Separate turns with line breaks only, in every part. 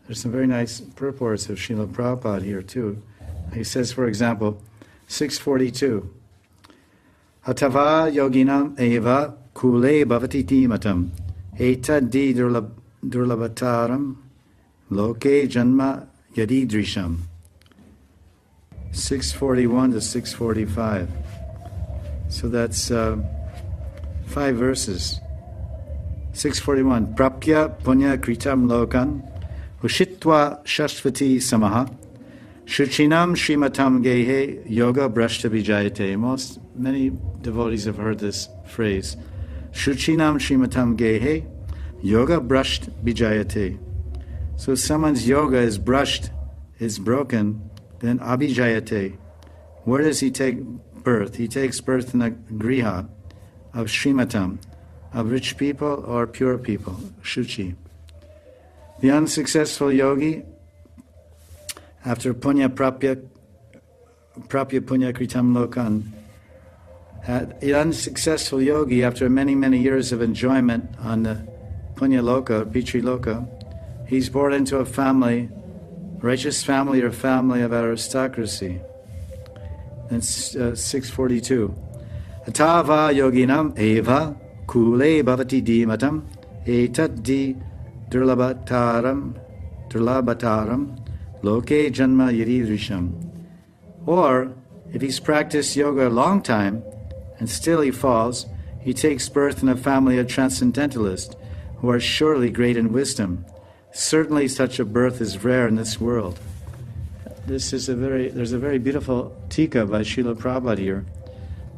There's some very nice purports of Srila Prabhupada here too. He says, for example, 642, Atava yoginam eva kule bhavati matam etaddi durlabhataram loke janma yadidrisham. 641 to 645. So that's 5 verses. 641, Prapya punya kritam lokan ushitva shashvati samaha shuchinam shrimatam gehe yoga brashta vijayate. Many devotees have heard this phrase. Shuchinam shrimatam gehe yoga brasht vijayate. So if someone's yoga is brushed, is broken, then abhijayate. Where does he take birth? He takes birth in the griha of shrimatam, of rich people or pure people, shuchi. The unsuccessful yogi, after punya prapya punya kritam lokan, the unsuccessful yogi, after many, many years of enjoyment on the punya loka, pitri loka, he's born into a family, righteous family or family of aristocracy. That's 642. Atava yoginam eva kule bhavati dimatam etaddi durlabhataram loke janma yiridrisham. Or, if he's practiced yoga a long time and still he falls, he takes birth in a family of transcendentalists who are surely great in wisdom. Certainly such a birth is rare in this world. There's a very beautiful tika by Srila Prabhupada here,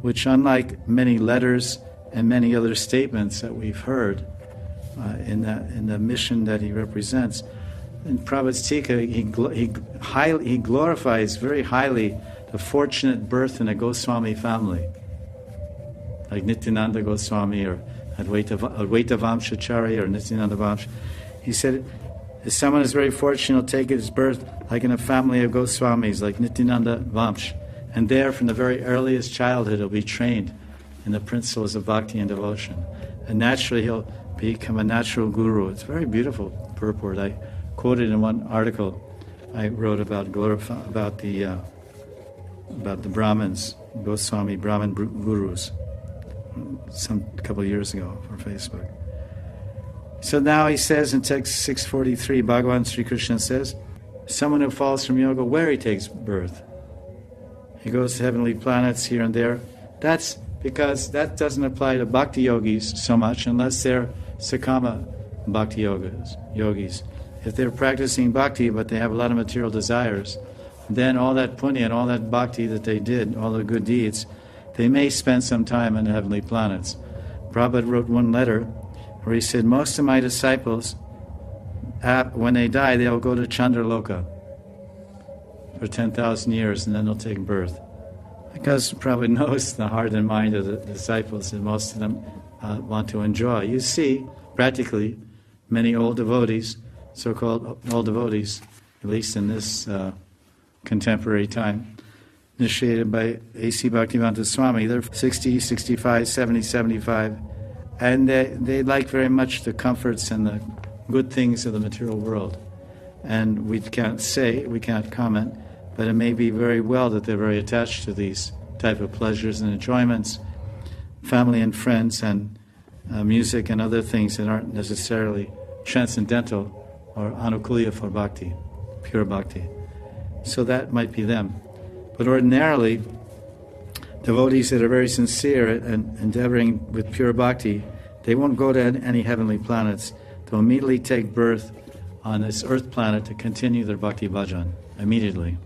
which, unlike many letters and many other statements that we've heard in the mission that he represents, in Prabhupada's tika, he glorifies very highly the fortunate birth in a Goswami family, like Nityananda Goswami or Advaita Vamshacharya or Nityananda Vamsh. He said, if someone is very fortunate, he'll take his birth like in a family of Goswamis, like Nityananda Vamsh. And there, from the very earliest childhood, he'll be trained in the principles of bhakti and devotion. And naturally, he'll become a natural guru. It's a very beautiful purport. I quoted in one article I wrote about the Brahmins, Goswami Brahmin gurus, a couple of years ago for Facebook. So now he says in text 643, Bhagavan Sri Krishna says, someone who falls from yoga, where he takes birth. He goes to heavenly planets here and there. That's because that doesn't apply to bhakti yogis so much unless they're sakama bhakti yogis. If they're practicing bhakti but they have a lot of material desires, then all that punya and all that bhakti that they did, all the good deeds, they may spend some time on the heavenly planets. Prabhupada wrote one letter where he said, most of my disciples, when they die, they'll go to Chandraloka for 10,000 years and then they'll take birth. Because Prabhupada knows the heart and mind of the disciples, and most of them want to enjoy. You see, practically, many old devotees, so-called old devotees, at least in this contemporary time, initiated by A.C. Bhaktivedanta Swami, they're 60, 65, 70, 75, and they like very much the comforts and the good things of the material world. And we can't comment, but it may be very well that they're very attached to these type of pleasures and enjoyments, family and friends, and music and other things that aren't necessarily transcendental or anukulya for bhakti, pure bhakti. So that might be them. But ordinarily, devotees that are very sincere and endeavoring with pure bhakti, they won't go to any heavenly planets. They'll immediately take birth on this earth planet to continue their bhakti bhajan, immediately.